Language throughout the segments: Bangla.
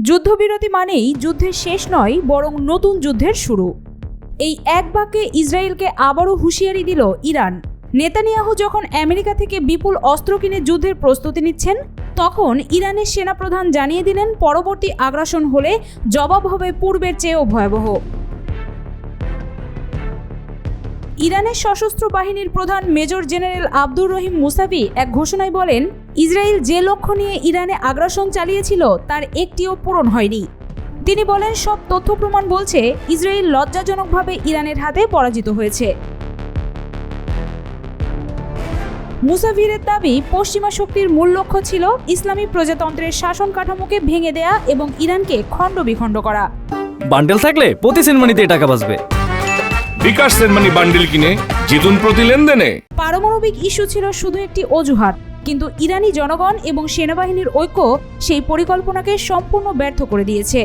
যুদ্ধবিরতি মানেই যুদ্ধের শেষ নয়, বরং নতুন যুদ্ধের শুরু। এই এক বাক্যে ইসরায়েলকে আবারও হুঁশিয়ারি দিল ইরান। নেতানিয়াহু যখন আমেরিকা থেকে বিপুল অস্ত্র কিনে যুদ্ধের প্রস্তুতি নিচ্ছেন, তখন ইরানের সেনাপ্রধান জানিয়ে দিলেন পরবর্তী আগ্রাসন হলে জবাব হবে পূর্বের চেয়েও ভয়াবহ। ইরানের সশস্ত্র বাহিনীর প্রধান major general Abdur Rahim Musavi এক ঘোষণায় বলেন, ইসরায়েল যে লক্ষ্য নিয়ে ইরানে আগ্রাসন চালিয়েছিল তার একটিও পূরণ হয়নি। তিনি বলেন, সব তথ্য প্রমাণ বলছে ইসরায়েল লজ্জাজনকভাবে ইরানের হাতে পরাজিত হয়েছে। মুসাভিরের দাবি, পশ্চিমা শক্তির মূল লক্ষ্য ছিল ইসলামী প্রজাতন্ত্রের শাসন কাঠামোকে ভেঙে দেয়া এবং ইরানকে খণ্ড বিখণ্ড করা। বান্ডেল থাকলে প্রতি সেনমানিতে টাকা বাঁচবে। বিকাশ সেনমানি বান্ডেল কিনে জিতুন প্রতি লেনদেনে। পারমাণবিক ইস্যু ছিল শুধু একটি অজুহাত, কিন্তু ইরানি জনগণ এবং সেনাবাহিনীর ঐক্য সেই পরিকল্পনাকে সম্পূর্ণ ব্যর্থ করে দিয়েছে।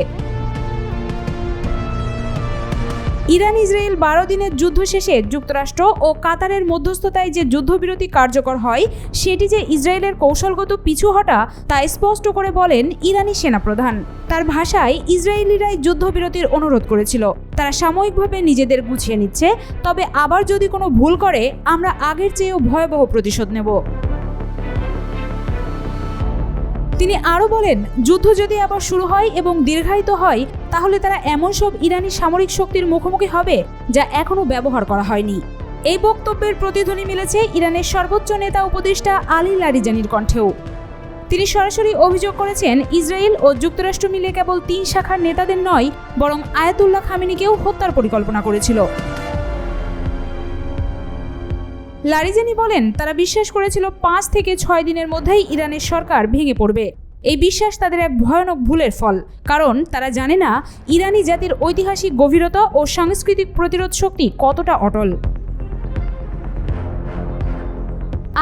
ইরান ইসরায়েল 12 দিনের যুদ্ধ শেষে যুক্তরাষ্ট্র ও কাতারের মধ্যস্থতায় যে যুদ্ধবিরতি কার্যকর হয়, সেটি যে ইসরায়েলের কৌশলগত পিছু হটা তা স্পষ্ট করে বলেন ইরানি সেনাপ্রধান। তার ভাষায়, ইসরায়েলিরাই যুদ্ধবিরতির অনুরোধ করেছিল, তারা সাময়িকভাবে নিজেদের গুছিয়ে নিচ্ছে, তবে আবার যদি কোনো ভুল করে আমরা আগের চেয়েও ভয়াবহ প্রতিশোধ নেব। তিনি আরও বলেন, যুদ্ধ যদি আবার শুরু হয় এবং দীর্ঘায়িত হয়, তাহলে তারা এমন সব ইরানি সামরিক শক্তির মুখোমুখি হবে যা এখনও ব্যবহার করা হয়নি। এই বক্তব্যের প্রতিধ্বনি মিলেছে ইরানের সর্বোচ্চ নেতা উপদেষ্টা আলী লারিজানির কণ্ঠেও। তিনি সরাসরি অভিযোগ করেছেন, ইসরায়েল ও যুক্তরাষ্ট্র মিলে কেবল 3 শাখার নেতাদের নয়, বরং আয়াতুল্লাহ খামেনিকেও হত্যার পরিকল্পনা করেছিল। লারিজানি বলেন, তারা বিশ্বাস করেছিল 5 থেকে 6 দিনের মধ্যেই ইরানের সরকার ভেঙে পড়বে। এই বিশ্বাস তাদের এক ভয়ানক ভুলের ফল, কারণ তারা জানে না ইরানি জাতির ঐতিহাসিক গভীরতা ও সাংস্কৃতিক প্রতিরোধ শক্তি কতটা অটল।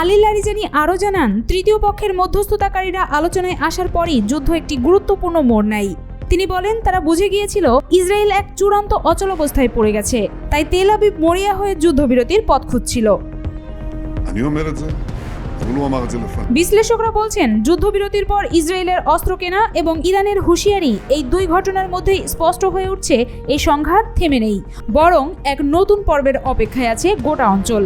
আলী লারিজানি আরও জানান, তৃতীয় পক্ষের মধ্যস্থতাকারীরা আলোচনায় আসার পরই যুদ্ধ একটি গুরুত্বপূর্ণ মোড় নেয়। তিনি বলেন, তারা বুঝে গিয়েছিল ইসরায়েল এক চূড়ান্ত অচলাবস্থায় পড়ে গেছে, তাই তেল আবিব মরিয়া হয়ে যুদ্ধবিরতির পথ খুঁজছিল। বিশ্লেষকরা বলছেন, যুদ্ধবিরতির পর ইসরায়েলের অস্ত্র কেনা এবং ইরানের হুঁশিয়ারি, এই 2 ঘটনার মধ্যেই স্পষ্ট হয়ে উঠছে এই সংঘাত থেমে নেই, বরং এক নতুন পর্বের অপেক্ষায় আছে গোটা অঞ্চল।